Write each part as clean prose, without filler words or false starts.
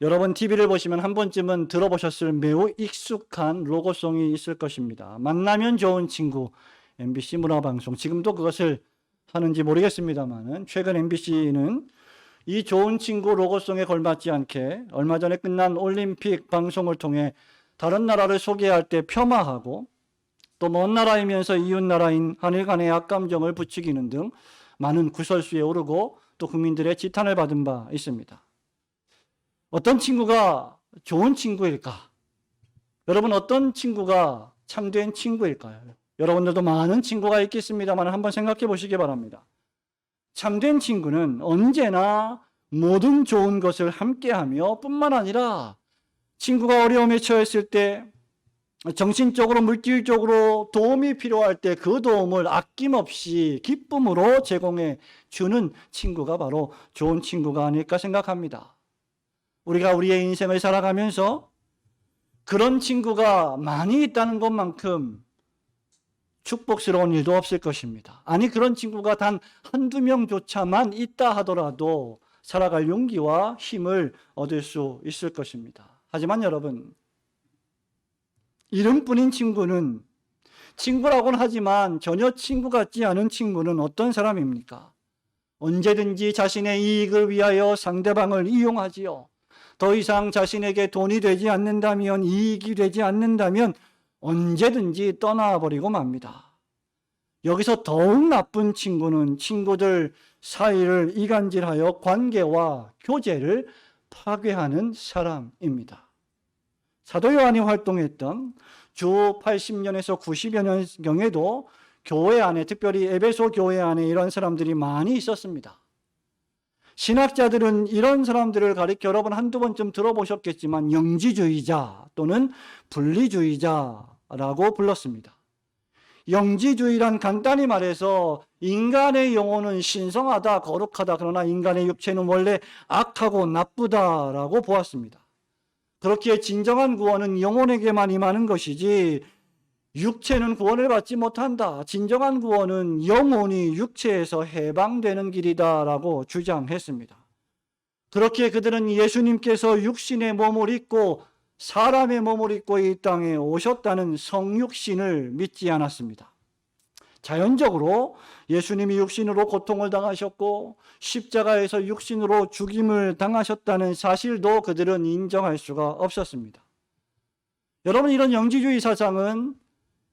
여러분 TV를 보시면 한 번쯤은 들어보셨을 매우 익숙한 로고송이 있을 것입니다. 만나면 좋은 친구, MBC 문화방송. 지금도 그것을 하는지 모르겠습니다만 최근 MBC는 이 좋은 친구 로고송에 걸맞지 않게 얼마 전에 끝난 올림픽 방송을 통해 다른 나라를 소개할 때 폄하하고 또 먼 나라이면서 이웃 나라인 한일 간의 악감정을 부추기는 등 많은 구설수에 오르고 또 국민들의 지탄을 받은 바 있습니다. 어떤 친구가 좋은 친구일까? 여러분, 어떤 친구가 참된 친구일까요? 여러분들도 많은 친구가 있겠습니다만 한번 생각해 보시기 바랍니다. 참된 친구는 언제나 모든 좋은 것을 함께하며 뿐만 아니라 친구가 어려움에 처했을 때 정신적으로 물질적으로 도움이 필요할 때 그 도움을 아낌없이 기쁨으로 제공해 주는 친구가 바로 좋은 친구가 아닐까 생각합니다. 우리가 우리의 인생을 살아가면서 그런 친구가 많이 있다는 것만큼 축복스러운 일도 없을 것입니다. 아니, 그런 친구가 단 한두 명조차만 있다 하더라도 살아갈 용기와 힘을 얻을 수 있을 것입니다. 하지만 여러분, 이름뿐인 친구는 친구라고는 하지만 전혀 친구 같지 않은 친구는 어떤 사람입니까? 언제든지 자신의 이익을 위하여 상대방을 이용하지요. 더 이상 자신에게 돈이 되지 않는다면, 이익이 되지 않는다면 언제든지 떠나버리고 맙니다. 여기서 더욱 나쁜 친구는 친구들 사이를 이간질하여 관계와 교제를 파괴하는 사람입니다. 사도 요한이 활동했던 주 80년에서 90여 년경에도 교회 안에, 특별히 에베소 교회 안에 이런 사람들이 많이 있었습니다. 신학자들은 이런 사람들을 가리켜 여러분 한두 번쯤 들어보셨겠지만 영지주의자 또는 분리주의자라고 불렀습니다. 영지주의란 간단히 말해서 인간의 영혼은 신성하다, 거룩하다, 그러나 인간의 육체는 원래 악하고 나쁘다라고 보았습니다. 그렇기에 진정한 구원은 영혼에게만 임하는 것이지 육체는 구원을 받지 못한다. 진정한 구원은 영혼이 육체에서 해방되는 길이다라고 주장했습니다. 그렇기에 그들은 예수님께서 육신의 몸을 입고 사람의 몸을 입고 이 땅에 오셨다는 성육신을 믿지 않았습니다. 자연적으로 예수님이 육신으로 고통을 당하셨고 십자가에서 육신으로 죽임을 당하셨다는 사실도 그들은 인정할 수가 없었습니다. 여러분, 이런 영지주의 사상은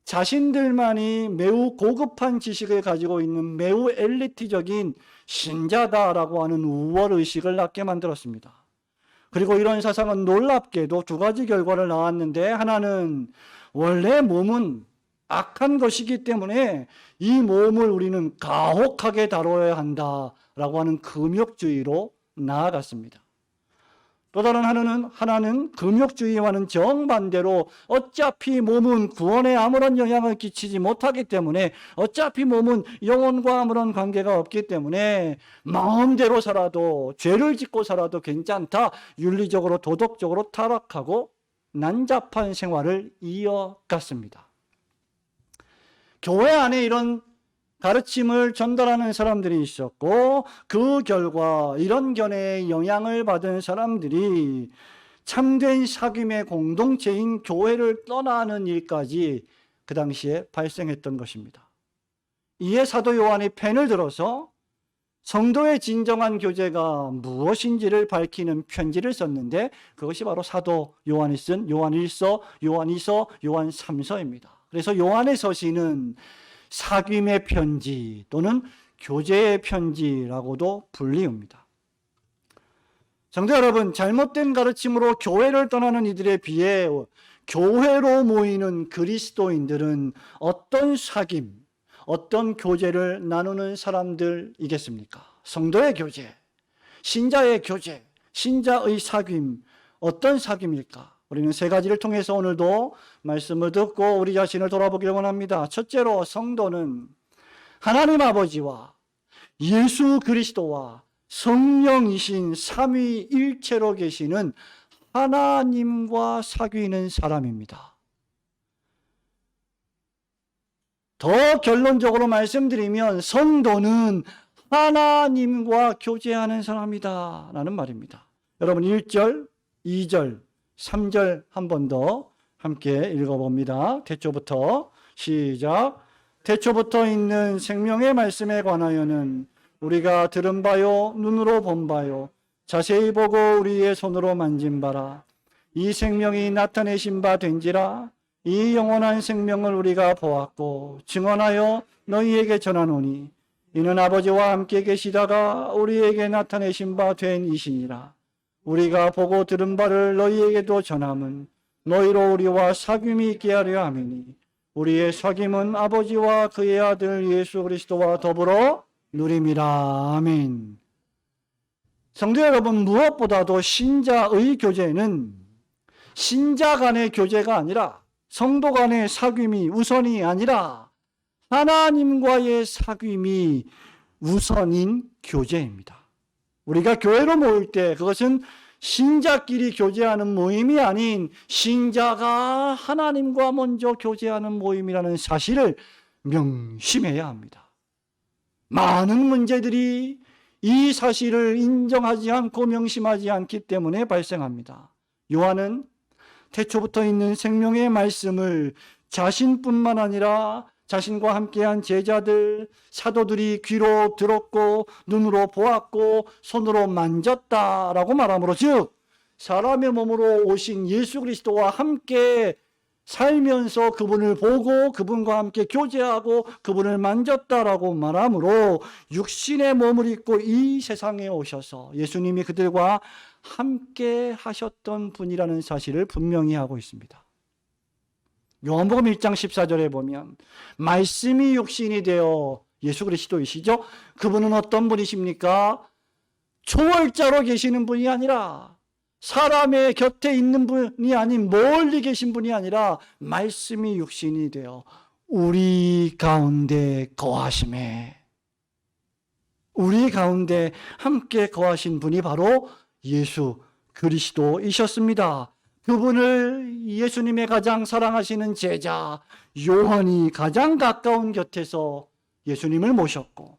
자신들만이 매우 고급한 지식을 가지고 있는 매우 엘리트적인 신자다라고 하는 우월의식을 낳게 만들었습니다. 그리고 이런 사상은 놀랍게도 두 가지 결과를 낳았는데, 하나는 원래 몸은 악한 것이기 때문에 이 몸을 우리는 가혹하게 다뤄야 한다라고 하는 금욕주의로 나아갔습니다. 또 다른 하나는 금욕주의와는 정반대로 어차피 몸은 구원에 아무런 영향을 끼치지 못하기 때문에, 어차피 몸은 영혼과 아무런 관계가 없기 때문에 마음대로 살아도, 죄를 짓고 살아도 괜찮다, 윤리적으로 도덕적으로 타락하고 난잡한 생활을 이어갔습니다. 교회 안에 이런 가르침을 전달하는 사람들이 있었고, 그 결과 이런 견해에 영향을 받은 사람들이 참된 사귐의 공동체인 교회를 떠나는 일까지 그 당시에 발생했던 것입니다. 이에 사도 요한이 펜을 들어서 성도의 진정한 교제가 무엇인지를 밝히는 편지를 썼는데, 그것이 바로 사도 요한이 쓴 요한 1서, 요한 2서, 요한 3서입니다. 그래서 요한의 서신은 사귐의 편지 또는 교제의 편지라고도 불리웁니다. 성도 여러분, 잘못된 가르침으로 교회를 떠나는 이들에 비해 교회로 모이는 그리스도인들은 어떤 사귐, 어떤 교제를 나누는 사람들이겠습니까? 성도의 교제, 신자의 교제, 신자의 사귐, 어떤 사귐일까? 우리는 세 가지를 통해서 오늘도 말씀을 듣고 우리 자신을 돌아보기를 원합니다. 첫째로, 성도는 하나님 아버지와 예수 그리스도와 성령이신 삼위일체로 계시는 하나님과 사귀는 사람입니다. 더 결론적으로 말씀드리면 성도는 하나님과 교제하는 사람이다 라는 말입니다. 여러분, 1절 2절, 3절 한 번 더 함께 읽어봅니다. 태초부터 시작. 태초부터 있는 생명의 말씀에 관하여는 우리가 들은 바요 눈으로 본 바요 자세히 보고 우리의 손으로 만진 바라. 이 생명이 나타내신 바 된지라. 이 영원한 생명을 우리가 보았고 증언하여 너희에게 전하노니 이는 아버지와 함께 계시다가 우리에게 나타내신 바 된 이시니라. 우리가 보고 들은 바를 너희에게도 전함은 너희로 우리와 사귐이 있게 하려 함이니 우리의 사귐은 아버지와 그의 아들 예수 그리스도와 더불어 누림이라. 아멘. 성도 여러분, 무엇보다도 신자의 교제는 신자 간의 교제가 아니라 성도 간의 사귐이 우선이 아니라 하나님과의 사귐이 우선인 교제입니다. 우리가 교회로 모일 때 그것은 신자끼리 교제하는 모임이 아닌 신자가 하나님과 먼저 교제하는 모임이라는 사실을 명심해야 합니다. 많은 문제들이 이 사실을 인정하지 않고 명심하지 않기 때문에 발생합니다. 요한은 태초부터 있는 생명의 말씀을 자신뿐만 아니라 자신과 함께한 제자들, 사도들이 귀로 들었고 눈으로 보았고 손으로 만졌다라고 말함으로, 즉 사람의 몸으로 오신 예수 그리스도와 함께 살면서 그분을 보고 그분과 함께 교제하고 그분을 만졌다라고 말함으로 육신의 몸을 입고 이 세상에 오셔서 예수님이 그들과 함께 하셨던 분이라는 사실을 분명히 하고 있습니다. 요한복음 1장 14절에 보면 말씀이 육신이 되어, 예수 그리스도이시죠? 그분은 어떤 분이십니까? 초월자로 계시는 분이 아니라 사람의 곁에 있는 분이 아닌 멀리 계신 분이 아니라 말씀이 육신이 되어 우리 가운데 거하심에, 우리 가운데 함께 거하신 분이 바로 예수 그리스도이셨습니다. 그분을 예수님의 가장 사랑하시는 제자 요한이 가장 가까운 곁에서 예수님을 모셨고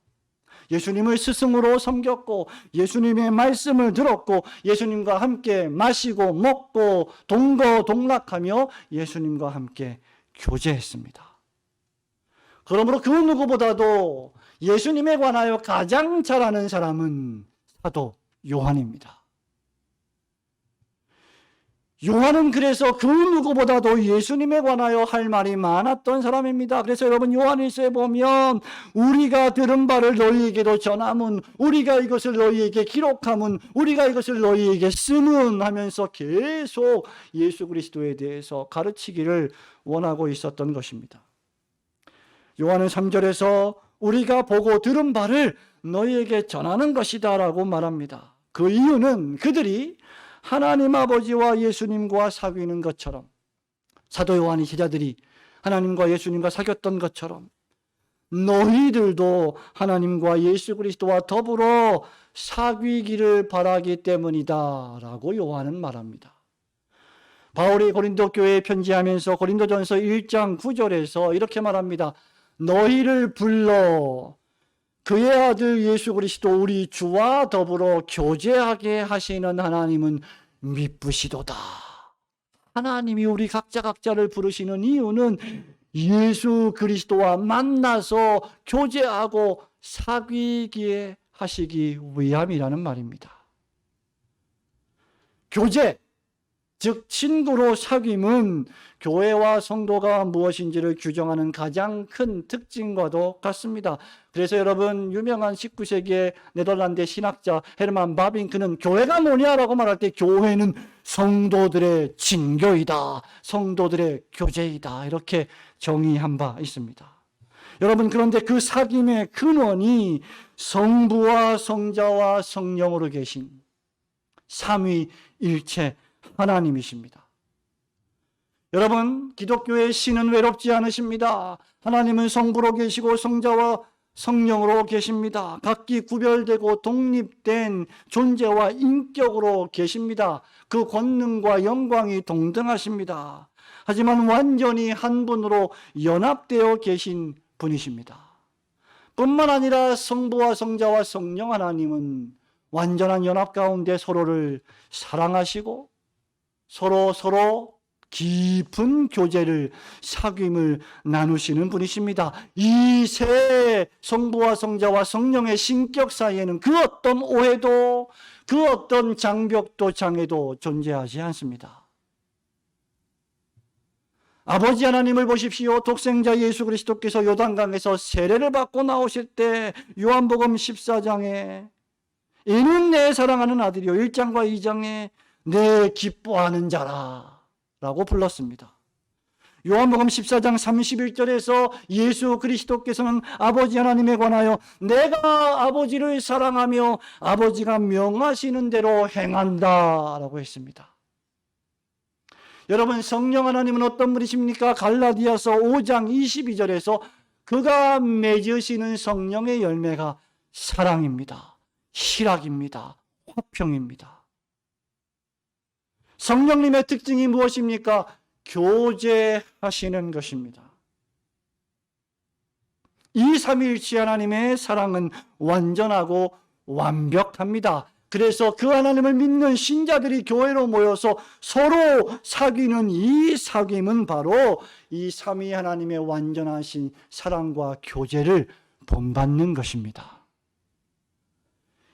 예수님을 스승으로 섬겼고 예수님의 말씀을 들었고 예수님과 함께 마시고 먹고 동거동락하며 예수님과 함께 교제했습니다. 그러므로 그 누구보다도 예수님에 관하여 가장 잘 아는 사람은 사도 요한입니다. 요한은 그래서 그 누구보다도 예수님에 관하여 할 말이 많았던 사람입니다. 그래서 여러분, 요한일서에 보면 우리가 들은 바를 너희에게도 전함은, 우리가 이것을 너희에게 기록함은, 우리가 이것을 너희에게 쓰문 하면서 계속 예수 그리스도에 대해서 가르치기를 원하고 있었던 것입니다. 요한은 3절에서 우리가 보고 들은 바를 너희에게 전하는 것이다 라고 말합니다. 그 이유는 그들이 하나님 아버지와 예수님과 사귀는 것처럼, 사도 요한이 제자들이 하나님과 예수님과 사귀었던 것처럼 너희들도 하나님과 예수 그리스도와 더불어 사귀기를 바라기 때문이다 라고 요한은 말합니다. 바울이 고린도 교회에 편지하면서 고린도전서 1장 9절에서 이렇게 말합니다. 너희를 불러 그의 아들 예수 그리스도 우리 주와 더불어 교제하게 하시는 하나님은 미쁘시도다. 하나님이 우리 각자를 부르시는 이유는 예수 그리스도와 만나서 교제하고 사귀게 하시기 위함이라는 말입니다. 교제, 즉 친구로 사귐은 교회와 성도가 무엇인지를 규정하는 가장 큰 특징과도 같습니다. 그래서 여러분, 유명한 19세기의 네덜란드 신학자 헤르만 바빙크는 교회가 뭐냐라고 말할 때 교회는 성도들의 친교이다, 성도들의 교제이다, 이렇게 정의한 바 있습니다. 여러분, 그런데 그 사귐의 근원이 성부와 성자와 성령으로 계신 삼위일체 하나님이십니다. 여러분, 기독교의 신은 외롭지 않으십니다. 하나님은 성부로 계시고 성자와 성령으로 계십니다. 각기 구별되고 독립된 존재와 인격으로 계십니다. 그 권능과 영광이 동등하십니다. 하지만 완전히 한 분으로 연합되어 계신 분이십니다. 뿐만 아니라 성부와 성자와 성령 하나님은 완전한 연합 가운데 서로를 사랑하시고 서로 깊은 교제를, 사귐을 나누시는 분이십니다. 이 세 성부와 성자와 성령의 신격 사이에는 그 어떤 오해도, 그 어떤 장벽도 장애도 존재하지 않습니다. 아버지 하나님을 보십시오. 독생자 예수 그리스도께서 요단강에서 세례를 받고 나오실 때 요한복음 14장에 이는 내 사랑하는 아들이요, 1장과 2장에 내 기뻐하는 자라 라고 불렀습니다. 요한복음 14장 31절에서 예수 그리스도께서는 아버지 하나님에 관하여 내가 아버지를 사랑하며 아버지가 명하시는 대로 행한다 라고 했습니다. 여러분, 성령 하나님은 어떤 분이십니까? 갈라디아서 5장 22절에서 그가 맺으시는 성령의 열매가 사랑입니다. 희락입니다. 화평입니다. 성령님의 특징이 무엇입니까? 교제하시는 것입니다. 이 삼위일체 하나님의 사랑은 완전하고 완벽합니다. 그래서 그 하나님을 믿는 신자들이 교회로 모여서 서로 사귀는 이 사귐은 바로 이 삼위 하나님의 완전하신 사랑과 교제를 본받는 것입니다.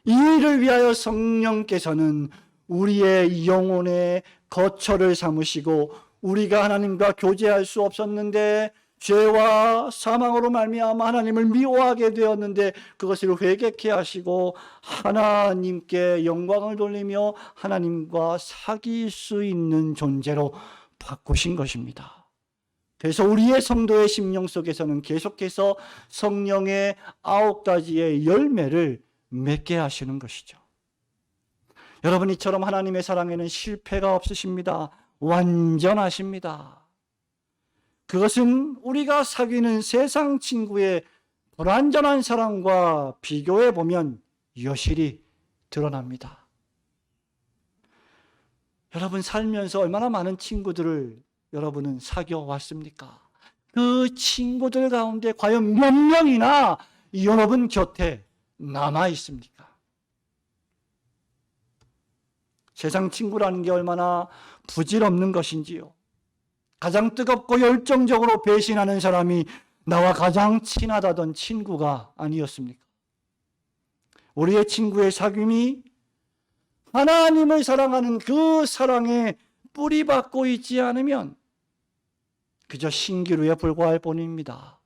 이 일을 위하여 성령께서는 우리의 영혼의 거처를 삼으시고 우리가 하나님과 교제할 수 없었는데 죄와 사망으로 말미암아 하나님을 미워하게 되었는데 그것을 회개케 하시고 하나님께 영광을 돌리며 하나님과 사귈 수 있는 존재로 바꾸신 것입니다. 그래서 우리의 성도의 심령 속에서는 계속해서 성령의 9가지의 열매를 맺게 하시는 것이죠. 여러분, 이처럼 하나님의 사랑에는 실패가 없으십니다. 완전하십니다. 그것은 우리가 사귀는 세상 친구의 불완전한 사랑과 비교해 보면 여실히 드러납니다. 여러분, 살면서 얼마나 많은 친구들을 여러분은 사귀어 왔습니까? 그 친구들 가운데 과연 몇 명이나 여러분 곁에 남아 있습니까? 세상 친구라는 게 얼마나 부질없는 것인지요. 가장 뜨겁고 열정적으로 배신하는 사람이 나와 가장 친하다던 친구가 아니었습니까? 우리의 친구의 사귐이 하나님을 사랑하는 그 사랑에 뿌리박고 있지 않으면 그저 신기루에 불과할 뿐입니다.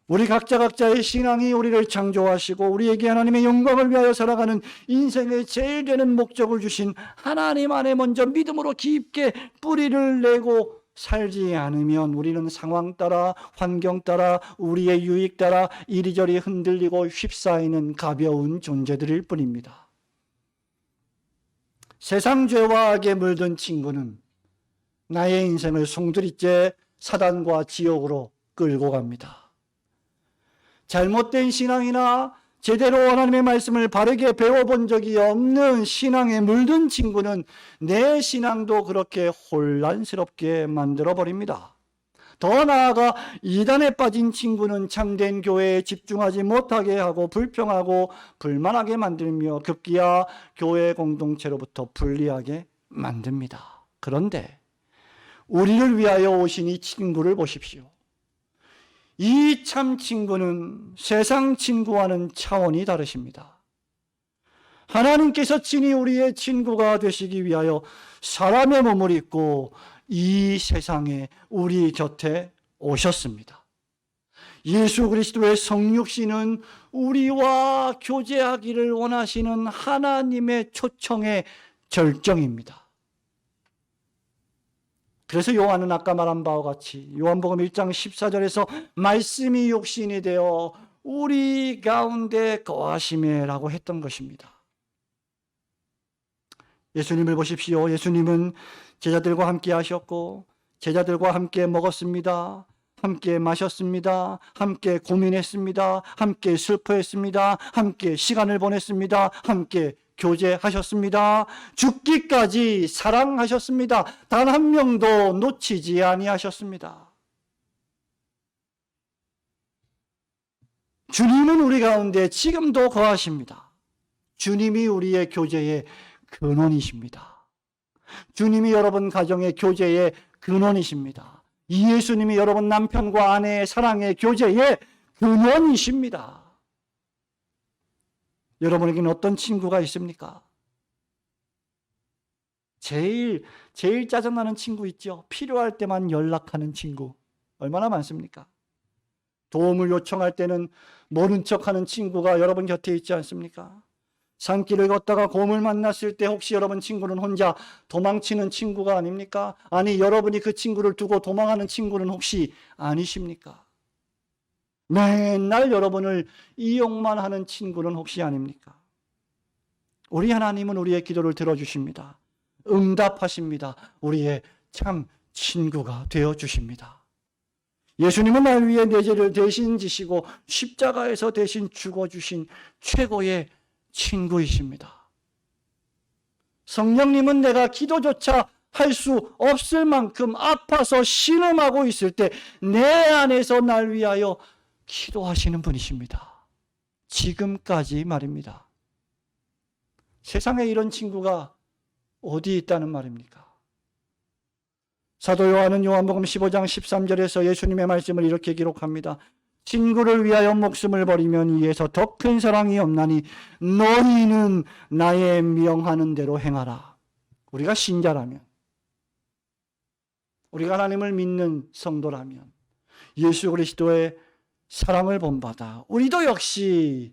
우리 각자의 신앙이 우리를 창조하시고 우리에게 하나님의 영광을 위하여 살아가는 인생의 제일 되는 목적을 주신 하나님 안에 먼저 믿음으로 깊게 뿌리를 내고 살지 않으면 우리는 상황 따라, 환경 따라, 우리의 유익 따라 이리저리 흔들리고 휩싸이는 가벼운 존재들일 뿐입니다. 세상 죄와 악에 물든 친구는 나의 인생을 송두리째 사단과 지옥으로 끌고 갑니다. 잘못된 신앙이나 제대로 하나님의 말씀을 바르게 배워본 적이 없는 신앙에 물든 친구는 내 신앙도 그렇게 혼란스럽게 만들어버립니다. 더 나아가 이단에 빠진 친구는 참된 교회에 집중하지 못하게 하고 불평하고 불만하게 만들며 급기야 교회 공동체로부터 분리하게 만듭니다. 그런데 우리를 위하여 오신 이 친구를 보십시오. 이 참 친구는 세상 친구와는 차원이 다르십니다. 하나님께서 친히 우리의 친구가 되시기 위하여 사람의 몸을 입고 이 세상에 우리 곁에 오셨습니다. 예수 그리스도의 성육신은 우리와 교제하기를 원하시는 하나님의 초청의 절정입니다. 그래서 요한은 아까 말한 바와 같이 요한복음 1장 14절에서 말씀이 육신이 되어 우리 가운데 거하시매라고 했던 것입니다. 예수님을 보십시오. 예수님은 제자들과 함께 하셨고 제자들과 함께 먹었습니다. 함께 마셨습니다. 함께 고민했습니다. 함께 슬퍼했습니다. 함께 시간을 보냈습니다. 함께 교제하셨습니다. 죽기까지 사랑하셨습니다. 단 한 명도 놓치지 아니하셨습니다. 주님은 우리 가운데 지금도 거하십니다. 주님이 우리의 교제의 근원이십니다. 주님이 여러분 가정의 교제의 근원이십니다. 예수님이 여러분 남편과 아내의 사랑의 교제의 근원이십니다. 여러분에게는 어떤 친구가 있습니까? 제일 짜증나는 친구 있죠? 필요할 때만 연락하는 친구. 얼마나 많습니까? 도움을 요청할 때는 모른 척하는 친구가 여러분 곁에 있지 않습니까? 산길을 걷다가 곰을 만났을 때 혹시 여러분 친구는 혼자 도망치는 친구가 아닙니까? 아니, 여러분이 그 친구를 두고 도망하는 친구는 혹시 아니십니까? 맨날 여러분을 이용만 하는 친구는 혹시 아닙니까? 우리 하나님은 우리의 기도를 들어주십니다. 응답하십니다. 우리의 참 친구가 되어주십니다. 예수님은 날 위해 내 죄를 대신 지시고 십자가에서 대신 죽어주신 최고의 친구이십니다. 성령님은 내가 기도조차 할 수 없을 만큼 아파서 신음하고 있을 때 내 안에서 날 위하여 기도하시는 분이십니다. 지금까지 말입니다. 세상에 이런 친구가 어디 있다는 말입니까? 사도 요한은 요한복음 15장 13절에서 예수님의 말씀을 이렇게 기록합니다. 친구를 위하여 목숨을 버리면 이에서 더 큰 사랑이 없나니 너희는 나의 명하는 대로 행하라. 우리가 신자라면, 우리가 하나님을 믿는 성도라면, 예수 그리스도의 사랑을 본받아 우리도 역시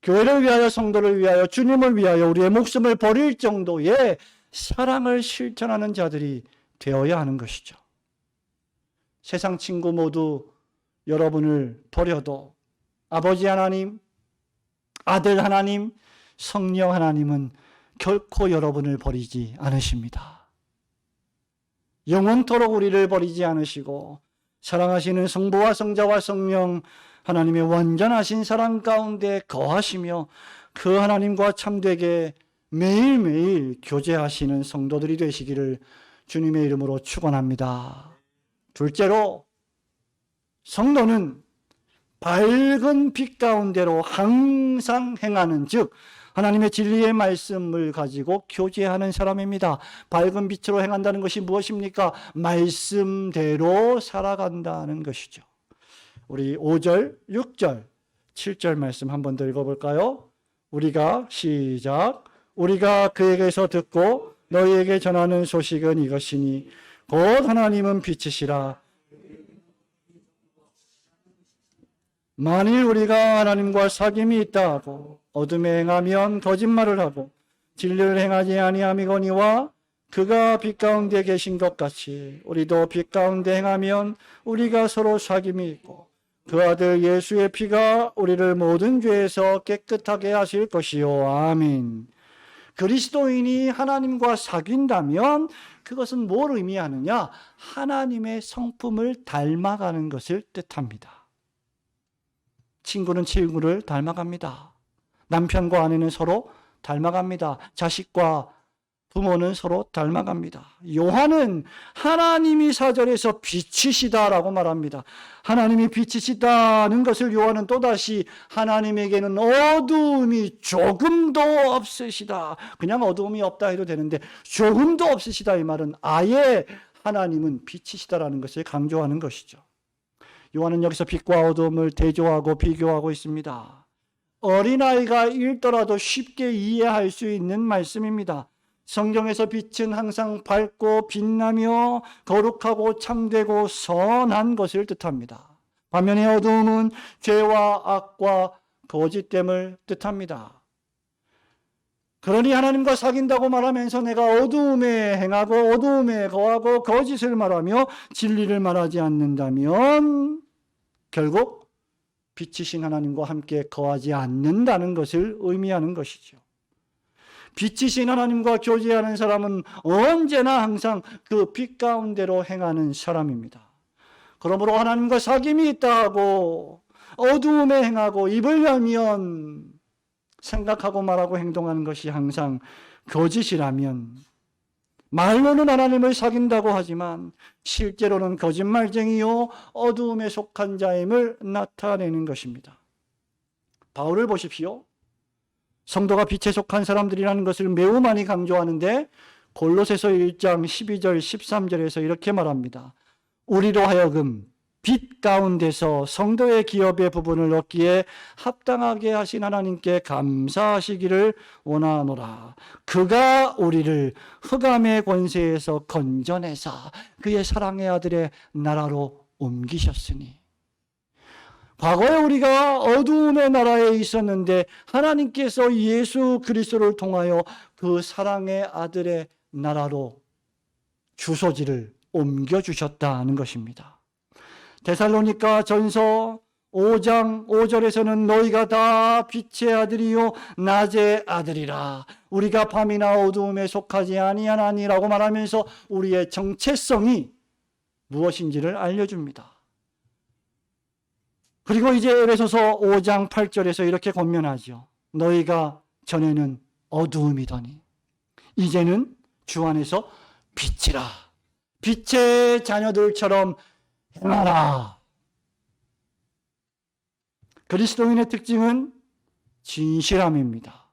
교회를 위하여, 성도를 위하여, 주님을 위하여 우리의 목숨을 버릴 정도의 사랑을 실천하는 자들이 되어야 하는 것이죠. 세상 친구 모두 여러분을 버려도 아버지 하나님, 아들 하나님, 성령 하나님은 결코 여러분을 버리지 않으십니다. 영원토록 우리를 버리지 않으시고 사랑하시는 성부와 성자와 성령 하나님의 완전하신 사랑 가운데 거하시며 그 하나님과 참되게 매일매일 교제하시는 성도들이 되시기를 주님의 이름으로 축원합니다. 둘째로, 성도는 밝은 빛 가운데로 항상 행하는, 즉 하나님의 진리의 말씀을 가지고 교제하는 사람입니다. 밝은 빛으로 행한다는 것이 무엇입니까? 말씀대로 살아간다는 것이죠. 우리 5절, 6절, 7절 말씀 한 번 더 읽어볼까요? 우리가 시작. 우리가 그에게서 듣고 너희에게 전하는 소식은 이것이니 곧 하나님은 빛이시라. 만일 우리가 하나님과 사귐이 있다 하고 어둠에 행하면 거짓말을 하고 진리를 행하지 아니함이거니와 그가 빛 가운데 계신 것 같이 우리도 빛 가운데 행하면 우리가 서로 사귐이 있고 그 아들 예수의 피가 우리를 모든 죄에서 깨끗하게 하실 것이요. 아멘. 그리스도인이 하나님과 사귄다면 그것은 뭘 의미하느냐? 하나님의 성품을 닮아가는 것을 뜻합니다. 친구는 친구를 닮아갑니다. 남편과 아내는 서로 닮아갑니다. 자식과 부모는 서로 닮아갑니다. 요한은 하나님이 4절에서 빛이시다라고 말합니다. 하나님이 빛이시다는 것을 요한은 또다시 하나님에게는 어두움이 조금도 없으시다. 그냥 어두움이 없다 해도 되는데 조금도 없으시다 이 말은 아예 하나님은 빛이시다라는 것을 강조하는 것이죠. 요한은 여기서 빛과 어두움을 대조하고 비교하고 있습니다. 어린아이가 읽더라도 쉽게 이해할 수 있는 말씀입니다. 성경에서 빛은 항상 밝고 빛나며 거룩하고 참되고 선한 것을 뜻합니다. 반면에 어두움은 죄와 악과 거짓됨을 뜻합니다. 그러니 하나님과 사귄다고 말하면서 내가 어두움에 행하고 어두움에 거하고 거짓을 말하며 진리를 말하지 않는다면 결국 빛이신 하나님과 함께 거하지 않는다는 것을 의미하는 것이죠. 빛이신 하나님과 교제하는 사람은 언제나 항상 그 빛 가운데로 행하는 사람입니다. 그러므로 하나님과 사귐이 있다 하고 어두움에 행하고 입을 열면 생각하고 말하고 행동하는 것이 항상 거짓이라면 말로는 하나님을 사귄다고 하지만 실제로는 거짓말쟁이요 어두움에 속한 자임을 나타내는 것입니다. 바울을 보십시오. 성도가 빛에 속한 사람들이라는 것을 매우 많이 강조하는데 골로새서 1장 12절 13절에서 이렇게 말합니다. 우리로 하여금 빛 가운데서 성도의 기업의 부분을 얻기에 합당하게 하신 하나님께 감사하시기를 원하노라. 그가 우리를 흑암의 권세에서 건져내사 그의 사랑의 아들의 나라로 옮기셨으니, 과거에 우리가 어두움의 나라에 있었는데 하나님께서 예수 그리스도를 통하여 그 사랑의 아들의 나라로 주소지를 옮겨주셨다는 것입니다. 데살로니가 전서 5장 5절에서는 너희가 다 빛의 아들이요 낮의 아들이라. 우리가 밤이나 어두움에 속하지 아니하나니라고 말하면서 우리의 정체성이 무엇인지를 알려줍니다. 그리고 이제 에베소서 5장 8절에서 이렇게 권면하죠. 너희가 전에는 어두움이더니 이제는 주 안에서 빛이라. 빛의 자녀들처럼 행하라. 그리스도인의 특징은 진실함입니다.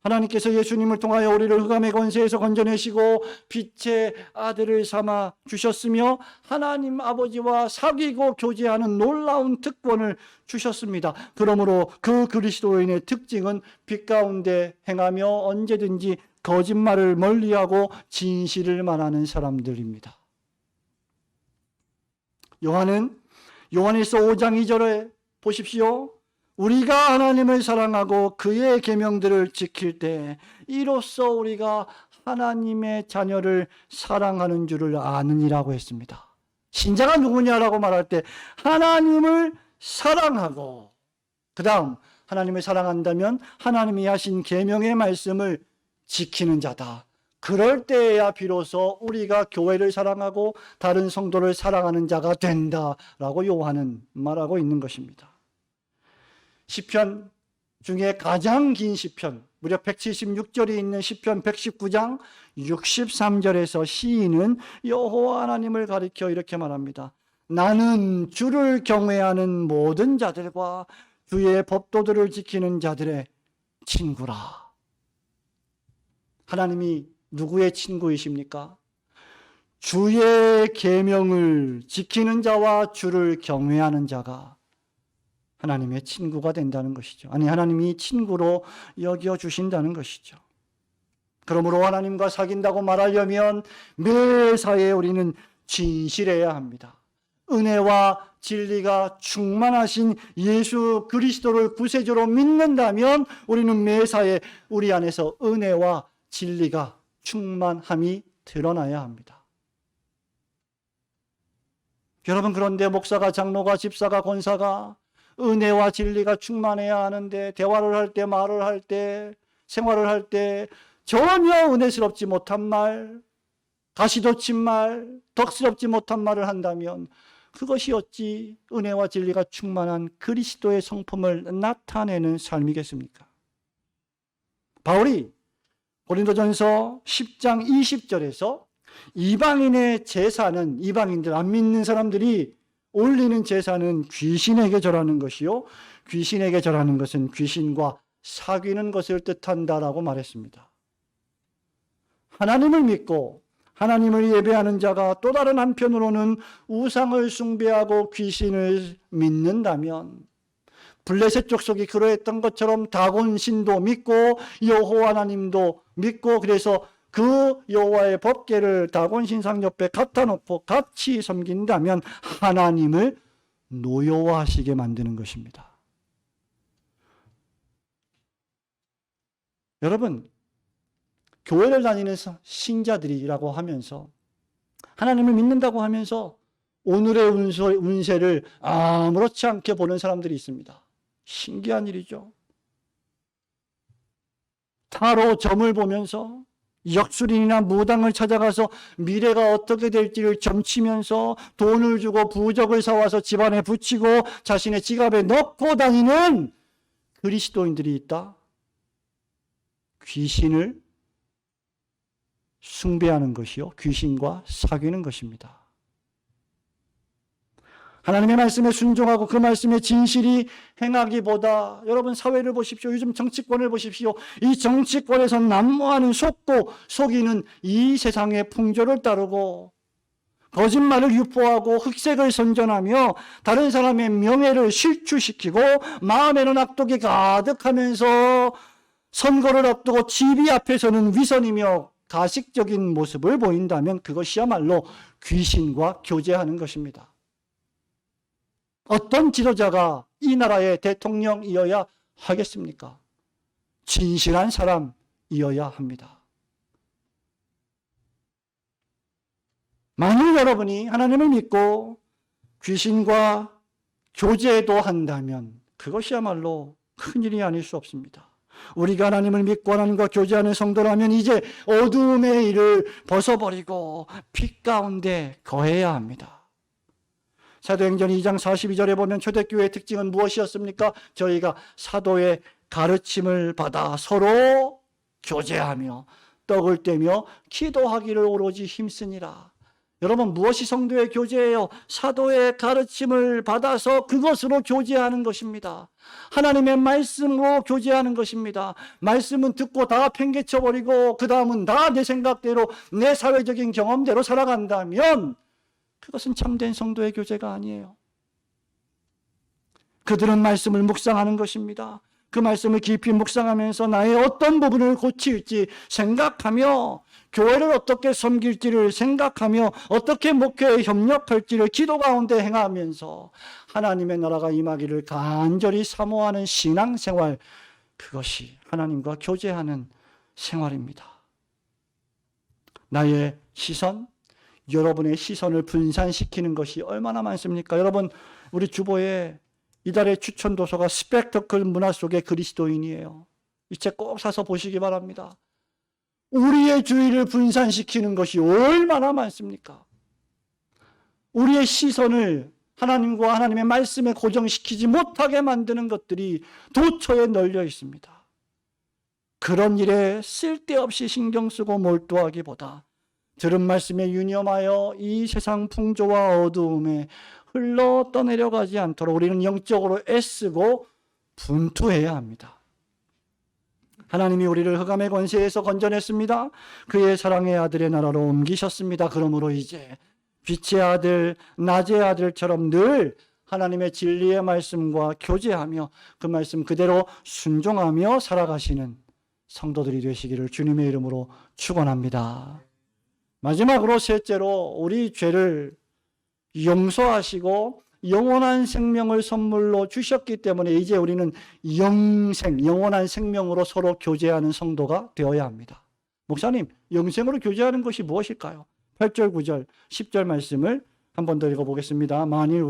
하나님께서 예수님을 통하여 우리를 흑암의 권세에서 건져내시고 빛의 아들을 삼아 주셨으며 하나님 아버지와 사귀고 교제하는 놀라운 특권을 주셨습니다. 그러므로 그 그리스도인의 특징은 빛 가운데 행하며 언제든지 거짓말을 멀리하고 진실을 말하는 사람들입니다. 요한일서 5장 2절에 보십시오. 우리가 하나님을 사랑하고 그의 계명들을 지킬 때 이로써 우리가 하나님의 자녀를 사랑하는 줄을 아느니라고 했습니다. 신자가 누구냐라고 말할 때 하나님을 사랑하고, 그 다음 하나님을 사랑한다면 하나님이 하신 계명의 말씀을 지키는 자다. 그럴 때에야 비로소 우리가 교회를 사랑하고 다른 성도를 사랑하는 자가 된다라고 요한은 말하고 있는 것입니다. 시편 중에 가장 긴 시편, 무려 176절이 있는 시편 119장 63절에서 시인은 여호와 하나님을 가리켜 이렇게 말합니다. 나는 주를 경외하는 모든 자들과 주의 법도들을 지키는 자들의 친구라. 하나님이 누구의 친구이십니까? 주의 계명을 지키는 자와 주를 경외하는 자가 하나님의 친구가 된다는 것이죠. 아니, 하나님이 친구로 여겨주신다는 것이죠. 그러므로 하나님과 사귄다고 말하려면 매사에 우리는 진실해야 합니다. 은혜와 진리가 충만하신 예수 그리스도를 구세주로 믿는다면 우리는 매사에 우리 안에서 은혜와 진리가 충만함이 드러나야 합니다. 여러분, 그런데 목사가, 장로가, 집사가, 권사가 은혜와 진리가 충만해야 하는데 대화를 할 때, 말을 할 때, 생활을 할 때 전혀 은혜스럽지 못한 말, 가시돋친 말, 덕스럽지 못한 말을 한다면 그것이 어찌 은혜와 진리가 충만한 그리스도의 성품을 나타내는 삶이겠습니까? 바울이 고린도전서 10장 20절에서 이방인의 제사는, 이방인들, 안 믿는 사람들이 올리는 제사는 귀신에게 절하는 것이요, 귀신에게 절하는 것은 귀신과 사귀는 것을 뜻한다라고 말했습니다. 하나님을 믿고 하나님을 예배하는 자가 또 다른 한편으로는 우상을 숭배하고 귀신을 믿는다면 블레셋 족속이 그러했던 것처럼 다곤 신도 믿고 여호와 하나님도 믿고, 그래서 그 여호와의 법궤를 다곤 신상 옆에 갖다 놓고 같이 섬긴다면 하나님을 노여워하시게 만드는 것입니다. 여러분, 교회를 다니는 신자들이라고 하면서, 하나님을 믿는다고 하면서 오늘의 운세를 아무렇지 않게 보는 사람들이 있습니다. 신기한 일이죠. 타로 점을 보면서 역술인이나 무당을 찾아가서 미래가 어떻게 될지를 점치면서 돈을 주고 부적을 사와서 집안에 붙이고 자신의 지갑에 넣고 다니는 그리스도인들이 있다. 귀신을 숭배하는 것이요, 귀신과 사귀는 것입니다. 하나님의 말씀에 순종하고 그 말씀에 진실이 행하기보다, 여러분 사회를 보십시오. 요즘 정치권을 보십시오. 이 정치권에서 난무하는 속고 속이는 이 세상의 풍조를 따르고 거짓말을 유포하고 흑색을 선전하며 다른 사람의 명예를 실추시키고 마음에는 악독이 가득하면서 선거를 앞두고 TV 앞에서는 위선이며 가식적인 모습을 보인다면 그것이야말로 귀신과 교제하는 것입니다. 어떤 지도자가 이 나라의 대통령이어야 하겠습니까? 진실한 사람이어야 합니다. 만일 여러분이 하나님을 믿고 귀신과 교제도 한다면 그것이야말로 큰일이 아닐 수 없습니다. 우리가 하나님을 믿고 하나님과 교제하는 성도라면 이제 어두움의 일을 벗어버리고 빛 가운데 거해야 합니다. 사도행전 2장 42절에 보면 초대교회의 특징은 무엇이었습니까? 저희가 사도의 가르침을 받아 서로 교제하며 떡을 떼며 기도하기를 오로지 힘쓰니라. 여러분, 무엇이 성도의 교제예요? 사도의 가르침을 받아서 그것으로 교제하는 것입니다. 하나님의 말씀으로 교제하는 것입니다. 말씀은 듣고 다 팽개쳐버리고 그 다음은 다 내 생각대로 내 사회적인 경험대로 살아간다면 그것은 참된 성도의 교제가 아니에요. 그들은 말씀을 묵상하는 것입니다. 그 말씀을 깊이 묵상하면서 나의 어떤 부분을 고칠지 생각하며 교회를 어떻게 섬길지를 생각하며 어떻게 목회에 협력할지를 기도 가운데 행하면서 하나님의 나라가 임하기를 간절히 사모하는 신앙생활, 그것이 하나님과 교제하는 생활입니다. 나의 시선, 여러분의 시선을 분산시키는 것이 얼마나 많습니까? 여러분, 우리 주보에 이달의 추천 도서가 스펙터클 문화 속의 그리스도인이에요. 이 책 꼭 사서 보시기 바랍니다. 우리의 주의를 분산시키는 것이 얼마나 많습니까? 우리의 시선을 하나님과 하나님의 말씀에 고정시키지 못하게 만드는 것들이 도처에 널려 있습니다. 그런 일에 쓸데없이 신경 쓰고 몰두하기보다 들은 말씀에 유념하여 이 세상 풍조와 어두움에 흘러 떠내려가지 않도록 우리는 영적으로 애쓰고 분투해야 합니다. 하나님이 우리를 흑암의 권세에서 건져냈습니다. 그의 사랑의 아들의 나라로 옮기셨습니다. 그러므로 이제 빛의 아들, 낮의 아들처럼 늘 하나님의 진리의 말씀과 교제하며 그 말씀 그대로 순종하며 살아가시는 성도들이 되시기를 주님의 이름으로 축원합니다. 마지막으로 셋째로, 우리 죄를 용서하시고 영원한 생명을 선물로 주셨기 때문에 이제 우리는 영원한 생명으로 서로 교제하는 성도가 되어야 합니다. 목사님, 영생으로 교제하는 것이 무엇일까요? 8절, 9절, 10절 말씀을 한 번 더 읽어보겠습니다. 만일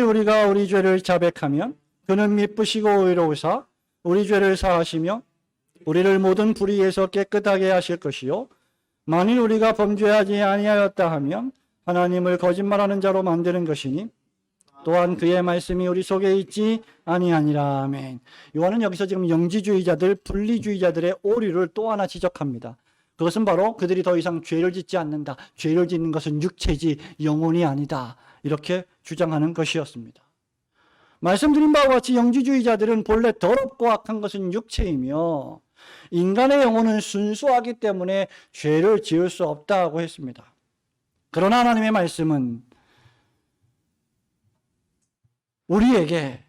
우리가 우리 죄를 자백하면 그는 미쁘시고 의로우사 우리 죄를 사하시며 우리를 모든 불의에서 깨끗하게 하실 것이요 만일 우리가 범죄하지 아니하였다 하면 하나님을 거짓말하는 자로 만드는 것이니 또한 그의 말씀이 우리 속에 있지 아니하니라. 아멘. 요한은 여기서 지금 영지주의자들, 분리주의자들의 오류를 또 하나 지적합니다. 그것은 바로 그들이 더 이상 죄를 짓지 않는다. 죄를 짓는 것은 육체지 영혼이 아니다. 이렇게 주장하는 것이었습니다. 말씀드린 바와 같이 영지주의자들은 본래 더럽고 악한 것은 육체이며 인간의 영혼은 순수하기 때문에 죄를 지을 수 없다고 했습니다. 그러나 하나님의 말씀은 우리에게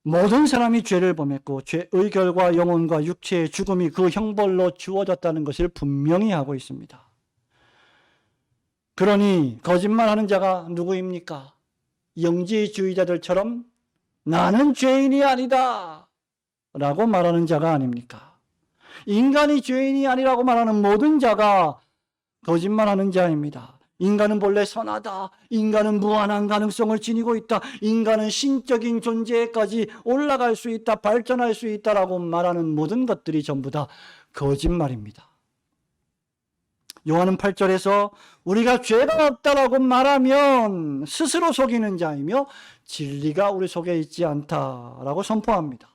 모든 사람이 죄를 범했고 죄의 결과 영혼과 육체의 죽음이 그 형벌로 주어졌다는 것을 분명히 하고 있습니다. 그러니 거짓말하는 자가 누구입니까? 영지주의자들처럼 나는 죄인이 아니다 라고 말하는 자가 아닙니까? 인간이 죄인이 아니라고 말하는 모든 자가 거짓말하는 자입니다. 인간은 본래 선하다. 인간은 무한한 가능성을 지니고 있다. 인간은 신적인 존재까지 올라갈 수 있다. 발전할 수 있다라고 말하는 모든 것들이 전부 다 거짓말입니다. 요한은 8절에서 우리가 죄가 없다라고 말하면 스스로 속이는 자이며 진리가 우리 속에 있지 않다라고 선포합니다.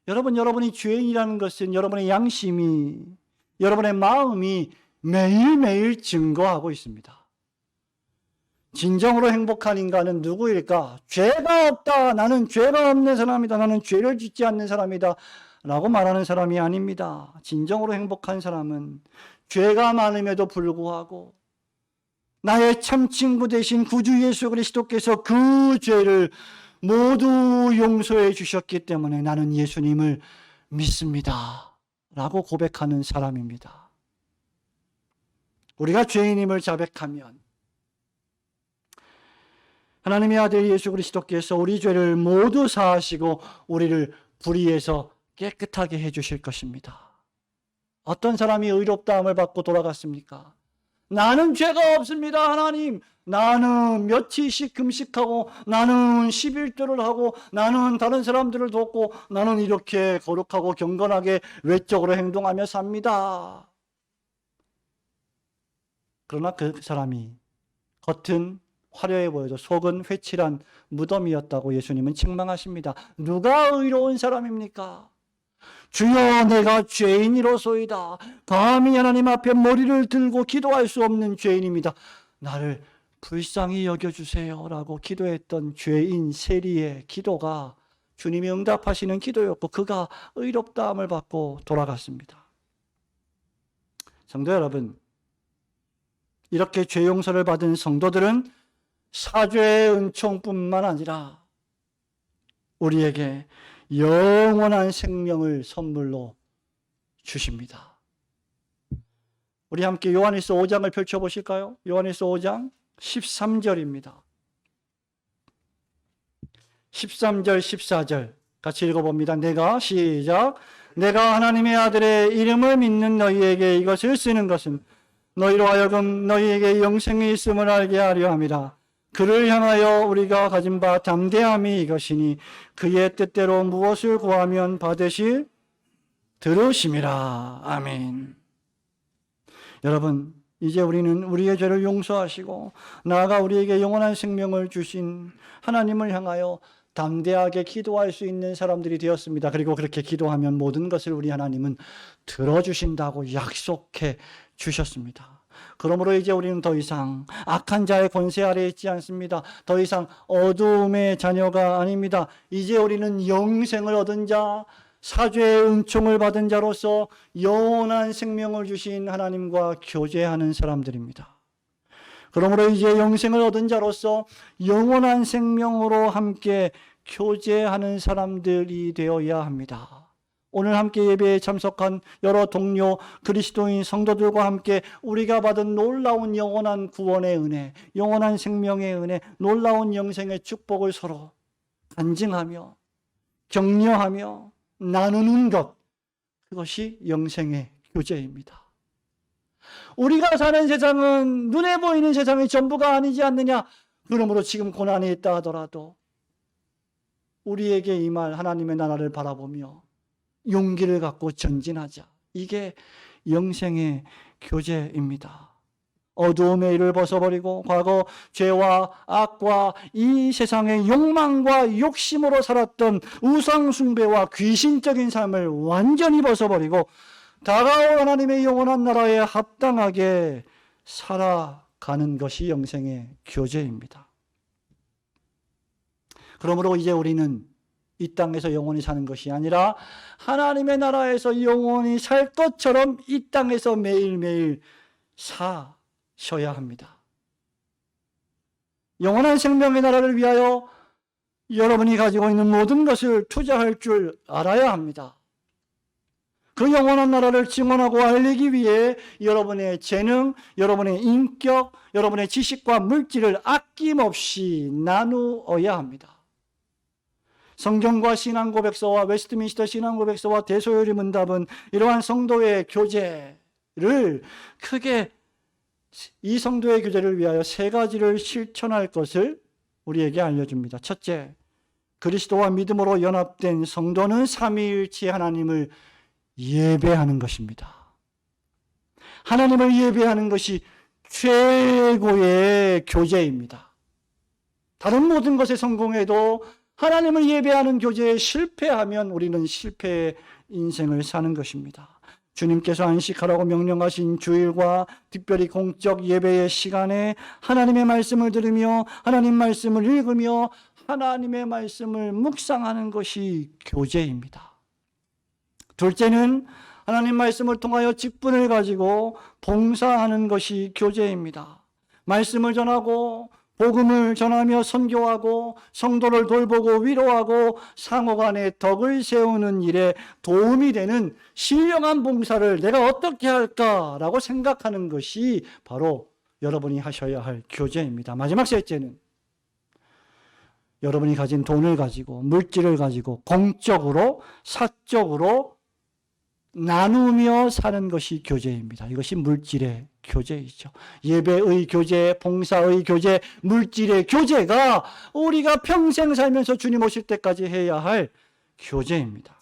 여러분이 죄인이라는 것은 여러분의 양심이, 여러분의 마음이 매일매일 증거하고 있습니다. 진정으로 행복한 인간은 누구일까? 죄가 없다. 나는 죄가 없는 사람이다. 나는 죄를 짓지 않는 사람이다. 라고 말하는 사람이 아닙니다. 진정으로 행복한 사람은 죄가 많음에도 불구하고 나의 참 친구 되신 구주 예수 그리스도께서 그 죄를 모두 용서해 주셨기 때문에 나는 예수님을 믿습니다. 라고 고백하는 사람입니다. 우리가 죄인임을 자백하면 하나님의 아들 예수 그리스도께서 우리 죄를 모두 사하시고 우리를 불의에서 깨끗하게 해주실 것입니다. 어떤 사람이 의롭다함을 받고 돌아갔습니까? 나는 죄가 없습니다, 하나님. 나는 며칠씩 금식하고 나는 11조를 하고 나는 다른 사람들을 돕고 나는 이렇게 거룩하고 경건하게 외적으로 행동하며 삽니다. 그러나 그 사람이 겉은 화려해 보여도 속은 회칠한 무덤이었다고 예수님은 책망하십니다. 누가 의로운 사람입니까? 주여, 내가 죄인이로소이다. 감히 하나님 앞에 머리를 들고 기도할 수 없는 죄인입니다. 나를 불쌍히 여겨주세요 라고 기도했던 죄인 세리의 기도가 주님이 응답하시는 기도였고 그가 의롭다함을 받고 돌아갔습니다. 성도 여러분, 이렇게 죄 용서를 받은 성도들은 사죄의 은총뿐만 아니라 우리에게 영원한 생명을 선물로 주십니다. 우리 함께 요한일서 5장을 펼쳐보실까요? 요한일서 5장 13절입니다. 13절 14절 같이 읽어봅니다. 시작. 내가 하나님의 아들의 이름을 믿는 너희에게 이것을 쓰는 것은 너희로 하여금 너희에게 영생이 있음을 알게 하려 함이라. 그를 향하여 우리가 가진 바 담대함이 이것이니 그의 뜻대로 무엇을 구하면 받으실 들으심이라. 아멘. 여러분, 이제 우리는 우리의 죄를 용서하시고 나아가 우리에게 영원한 생명을 주신 하나님을 향하여 담대하게 기도할 수 있는 사람들이 되었습니다. 그리고 그렇게 기도하면 모든 것을 우리 하나님은 들어주신다고 약속해 주셨습니다. 그러므로 이제 우리는 더 이상 악한 자의 권세 아래에 있지 않습니다. 더 이상 어두움의 자녀가 아닙니다. 이제 우리는 영생을 얻은 자, 사죄의 은총을 받은 자로서 영원한 생명을 주신 하나님과 교제하는 사람들입니다. 그러므로 이제 영생을 얻은 자로서 영원한 생명으로 함께 교제하는 사람들이 되어야 합니다. 오늘 함께 예배에 참석한 여러 동료 그리스도인 성도들과 함께 우리가 받은 놀라운 영원한 구원의 은혜, 영원한 생명의 은혜, 놀라운 영생의 축복을 서로 간증하며 격려하며 나누는 것, 그것이 영생의 교제입니다. 우리가 사는 세상은 눈에 보이는 세상이 전부가 아니지 않느냐. 그러므로 지금 고난이 있다 하더라도 우리에게 임할 하나님의 나라를 바라보며 용기를 갖고 전진하자. 이게 영생의 교제입니다. 어두움의 일을 벗어버리고 과거 죄와 악과 이 세상의 욕망과 욕심으로 살았던 우상숭배와 귀신적인 삶을 완전히 벗어버리고 다가올 하나님의 영원한 나라에 합당하게 살아가는 것이 영생의 교제입니다. 그러므로 이제 우리는 이 땅에서 영원히 사는 것이 아니라 하나님의 나라에서 영원히 살 것처럼 이 땅에서 매일매일 사셔야 합니다. 영원한 생명의 나라를 위하여 여러분이 가지고 있는 모든 것을 투자할 줄 알아야 합니다. 그 영원한 나라를 증언하고 알리기 위해 여러분의 재능, 여러분의 인격, 여러분의 지식과 물질을 아낌없이 나누어야 합니다. 성경과 신앙고백서와 웨스트민스터 신앙고백서와 대소요리 문답은 이러한 성도의 교제를 크게 이 성도의 교제를 위하여 세 가지를 실천할 것을 우리에게 알려줍니다. 첫째, 그리스도와 믿음으로 연합된 성도는 삼위일체 하나님을 예배하는 것입니다. 하나님을 예배하는 것이 최고의 교제입니다. 다른 모든 것에 성공해도 하나님을 예배하는 교제에 실패하면 우리는 실패의 인생을 사는 것입니다. 주님께서 안식하라고 명령하신 주일과 특별히 공적 예배의 시간에 하나님의 말씀을 들으며 하나님 말씀을 읽으며 하나님의 말씀을 묵상하는 것이 교제입니다. 둘째는 하나님 말씀을 통하여 직분을 가지고 봉사하는 것이 교제입니다. 말씀을 전하고 복음을 전하며 선교하고 성도를 돌보고 위로하고 상호간에 덕을 세우는 일에 도움이 되는 신령한 봉사를 내가 어떻게 할까라고 생각하는 것이 바로 여러분이 하셔야 할 교제입니다. 마지막 셋째는 여러분이 가진 돈을 가지고 물질을 가지고 공적으로 사적으로 나누며 사는 것이 교제입니다. 이것이 물질의 교제이죠. 예배의 교제, 봉사의 교제, 물질의 교제가 우리가 평생 살면서 주님 오실 때까지 해야 할 교제입니다.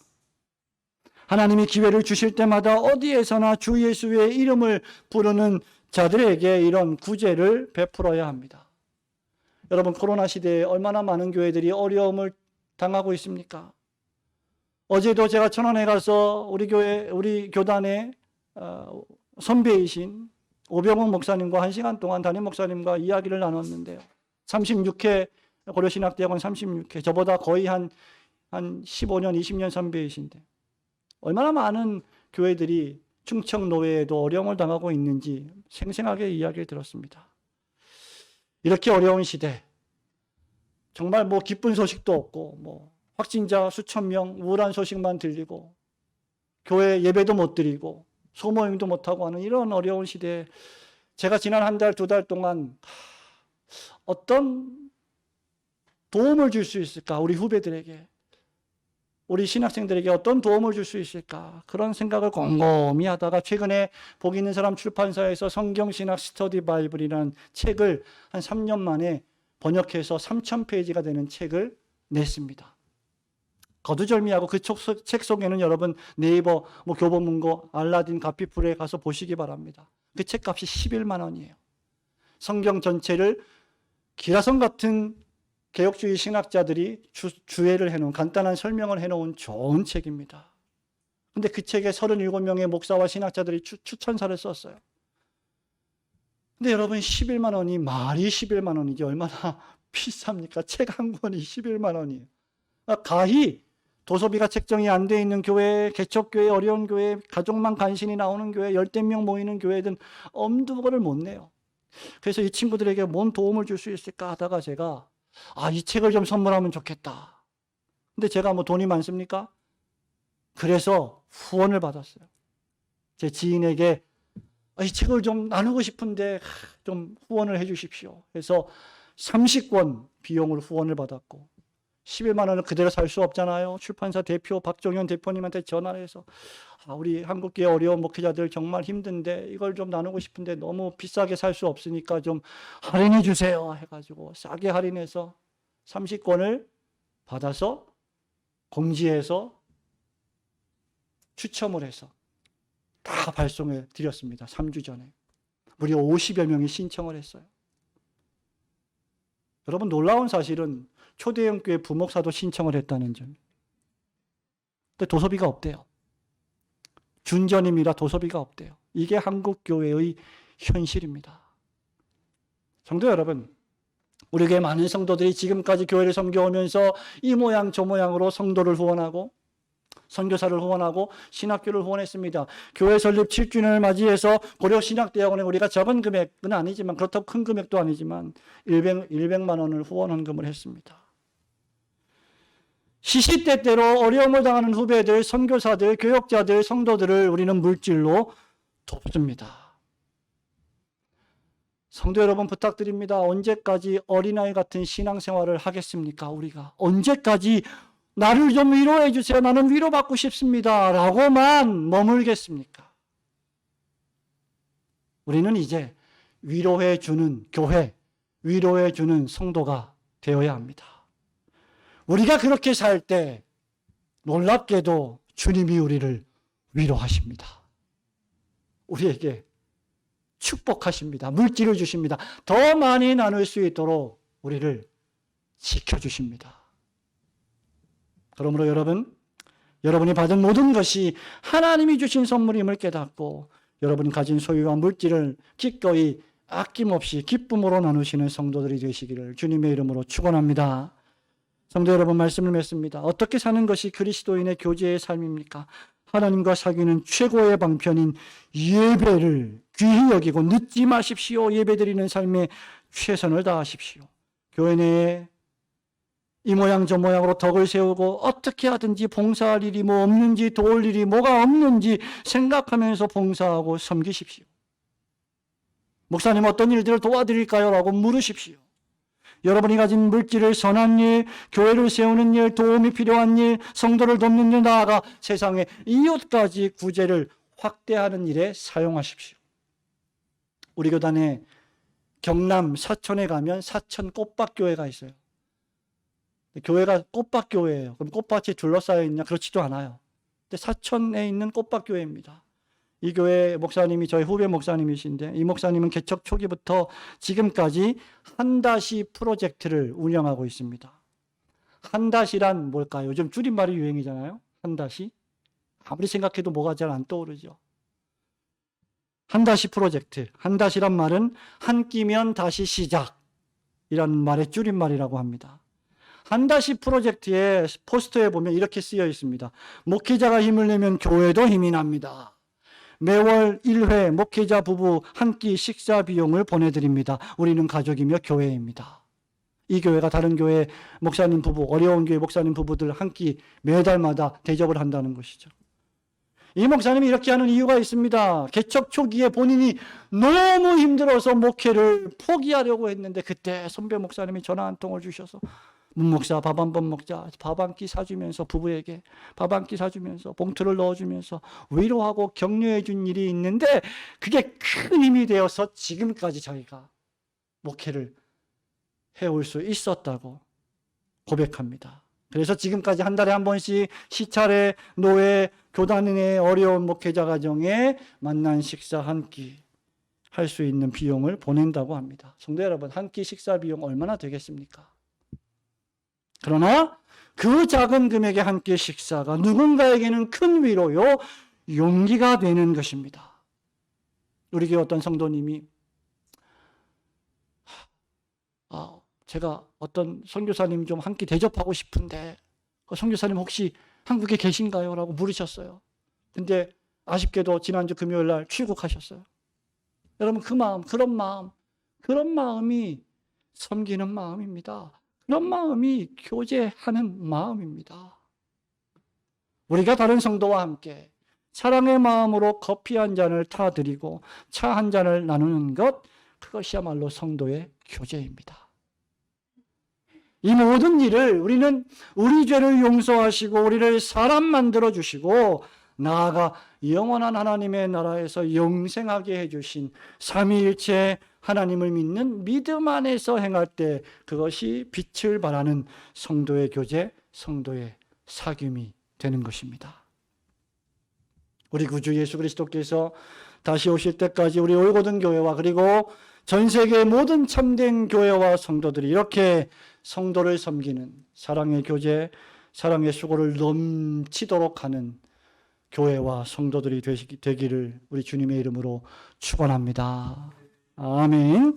하나님이 기회를 주실 때마다 어디에서나 주 예수의 이름을 부르는 자들에게 이런 구제를 베풀어야 합니다. 여러분, 코로나 시대에 얼마나 많은 교회들이 어려움을 당하고 있습니까? 어제도 제가 천안에 가서 우리 교단의 선배이신 오병옥 목사님과 1시간 동안 담임 목사님과 이야기를 나눴는데요. 36회 고려신학대학원 36회, 저보다 거의 한 15년, 20년 선배이신데 얼마나 많은 교회들이 충청 노회에도 어려움을 당하고 있는지 생생하게 이야기를 들었습니다. 이렇게 어려운 시대, 정말 기쁜 소식도 없고 확진자 수천 명, 우울한 소식만 들리고 교회 예배도 못 드리고 소모임도 못하고 하는 이런 어려운 시대에 제가 지난 한 달, 두 달 동안 어떤 도움을 줄 수 있을까? 우리 후배들에게, 우리 신학생들에게 어떤 도움을 줄 수 있을까? 그런 생각을 곰곰이 하다가 최근에 복 있는 사람 출판사에서 성경신학 스터디 바이블이라는 책을 한 3년 만에 번역해서 3,000페이지가 되는 책을 냈습니다. 거두절미하고 그 책 속에는 여러분 네이버, 교보문고, 알라딘, 가피풀에 가서 보시기 바랍니다. 그 책값이 11만 원이에요. 성경 전체를 기라성 같은 개혁주의 신학자들이 주해를 해놓은, 간단한 설명을 해놓은 좋은 책입니다. 근데 그 책에 37명의 목사와 신학자들이 추천사를 썼어요. 근데 여러분, 11만 원이 말이 11만 원이지 얼마나 비쌉니까? 책 한 권이 11만 원이에요. 가히 도서비가 책정이 안 돼 있는 교회, 개척교회, 어려운 교회, 가족만 간신히 나오는 교회, 10명 모이는 교회든 엄두를 못 내요. 그래서 이 친구들에게 뭔 도움을 줄 수 있을까 하다가 제가 이 책을 좀 선물하면 좋겠다. 근데 제가 돈이 많습니까? 그래서 후원을 받았어요. 제 지인에게 이 책을 좀 나누고 싶은데 좀 후원을 해 주십시오. 그래서 30권 비용을 후원을 받았고 11만 원을 그대로 살 수 없잖아요. 출판사 대표 박종현 대표님한테 전화를 해서 우리 한국교회 어려운 목회자들 정말 힘든데 이걸 좀 나누고 싶은데 너무 비싸게 살 수 없으니까 좀 할인해 주세요 해가지고 싸게 할인해서 30권을 받아서 공지해서 추첨을 해서 다 발송해 드렸습니다. 3주 전에. 무려 50여 명이 신청을 했어요. 여러분, 놀라운 사실은 초대형 교회 부목사도 신청을 했다는 점. 근데 도서비가 없대요. 준전임이라 도서비가 없대요. 이게 한국 교회의 현실입니다. 성도 여러분, 우리 교회 많은 성도들이 지금까지 교회를 섬겨오면서 이 모양 저 모양으로 성도를 후원하고 선교사를 후원하고 신학교를 후원했습니다. 교회 설립 7주년을 맞이해서 고려신학대학원에 우리가 적은 금액은 아니지만, 그렇다고 큰 금액도 아니지만 100만 원을 후원 헌금을 했습니다. 시시때때로 어려움을 당하는 후배들, 선교사들, 교역자들, 성도들을 우리는 물질로 돕습니다. 성도 여러분, 부탁드립니다. 언제까지 어린아이 같은 신앙생활을 하겠습니까? 우리가 언제까지 나를 좀 위로해 주세요, 나는 위로받고 싶습니다 라고만 머물겠습니까? 우리는 이제 위로해 주는 교회, 위로해 주는 성도가 되어야 합니다. 우리가 그렇게 살 때 놀랍게도 주님이 우리를 위로하십니다. 우리에게 축복하십니다. 물질을 주십니다. 더 많이 나눌 수 있도록 우리를 지켜주십니다. 그러므로 여러분이 받은 모든 것이 하나님이 주신 선물임을 깨닫고 여러분이 가진 소유와 물질을 기꺼이 아낌없이 기쁨으로 나누시는 성도들이 되시기를 주님의 이름으로 축원합니다. 성도 여러분, 말씀을 맺습니다. 어떻게 사는 것이 그리스도인의 교제의 삶입니까? 하나님과 사귀는 최고의 방편인 예배를 귀히 여기고 늦지 마십시오. 예배드리는 삶에 최선을 다하십시오. 교회 내에 이 모양 저 모양으로 덕을 세우고 어떻게 하든지 봉사할 일이 뭐 없는지, 도울 일이 뭐가 없는지 생각하면서 봉사하고 섬기십시오. 목사님, 어떤 일들을 도와드릴까요? 라고 물으십시오. 여러분이 가진 물질을 선한 일, 교회를 세우는 일, 도움이 필요한 일, 성도를 돕는 일, 나아가 세상의 이웃까지 구제를 확대하는 일에 사용하십시오. 우리 교단에 경남 사천에 가면 사천 꽃밭교회가 있어요. 교회가 꽃밭교회예요. 그럼 꽃밭이 둘러싸여 있냐? 그렇지도 않아요. 근데 사천에 있는 꽃밭교회입니다. 이 교회 목사님이 저희 후배 목사님이신데, 이 목사님은 개척 초기부터 지금까지 한다시 프로젝트를 운영하고 있습니다. 한다시란 뭘까요? 요즘 줄임말이 유행이잖아요. 한다시. 아무리 생각해도 뭐가 잘 안 떠오르죠. 한다시 프로젝트. 한다시란 말은 한 끼면 다시 시작이라는 말의 줄임말이라고 합니다. 한다시 프로젝트의 포스터에 보면 이렇게 쓰여 있습니다. 목회자가 힘을 내면 교회도 힘이 납니다. 매월 1회 목회자 부부 한 끼 식사 비용을 보내드립니다. 우리는 가족이며 교회입니다. 이 교회가 다른 교회 목사님 부부, 어려운 교회 목사님 부부들 한 끼 매달마다 대접을 한다는 것이죠. 이 목사님이 이렇게 하는 이유가 있습니다. 개척 초기에 본인이 너무 힘들어서 목회를 포기하려고 했는데 그때 선배 목사님이 전화 한 통을 주셔서 문 목사 밥 한 번 먹자. 밥 한 끼 사주면서 부부에게 밥 한 끼 사주면서 봉투를 넣어주면서 위로하고 격려해 준 일이 있는데 그게 큰 힘이 되어서 지금까지 자기가 목회를 해올 수 있었다고 고백합니다. 그래서 지금까지 한 달에 한 번씩 시찰에 노예 교단의 어려운 목회자 가정에 만난 식사 한 끼 할 수 있는 비용을 보낸다고 합니다. 성도 여러분, 한 끼 식사 비용 얼마나 되겠습니까? 그러나 그 작은 금액의 한 끼 식사가 누군가에게는 큰 위로요, 용기가 되는 것입니다. 우리 교회 어떤 성도님이 제가 어떤 선교사님 좀 한 끼 대접하고 싶은데 그 선교사님 혹시 한국에 계신가요? 라고 물으셨어요. 근데 아쉽게도 지난주 금요일 날 출국하셨어요. 여러분, 그 마음, 그런 마음이 섬기는 마음입니다. 그런 마음이 교제하는 마음입니다. 우리가 다른 성도와 함께 사랑의 마음으로 커피 한 잔을 타드리고 차 한 잔을 나누는 것, 그것이야말로 성도의 교제입니다. 이 모든 일을 우리는 우리 죄를 용서하시고 우리를 사람 만들어 주시고 나아가 영원한 하나님의 나라에서 영생하게 해주신 삼위일체 하나님을 믿는 믿음 안에서 행할 때 그것이 빛을 발하는 성도의 교제, 성도의 사귐이 되는 것입니다. 우리 구주 예수 그리스도께서 다시 오실 때까지 우리 올고든 교회와 그리고 전 세계의 모든 참된 교회와 성도들이 이렇게 성도를 섬기는 사랑의 교제, 사랑의 수고를 넘치도록 하는 교회와 성도들이 되기를 우리 주님의 이름으로 축원합니다. 아멘.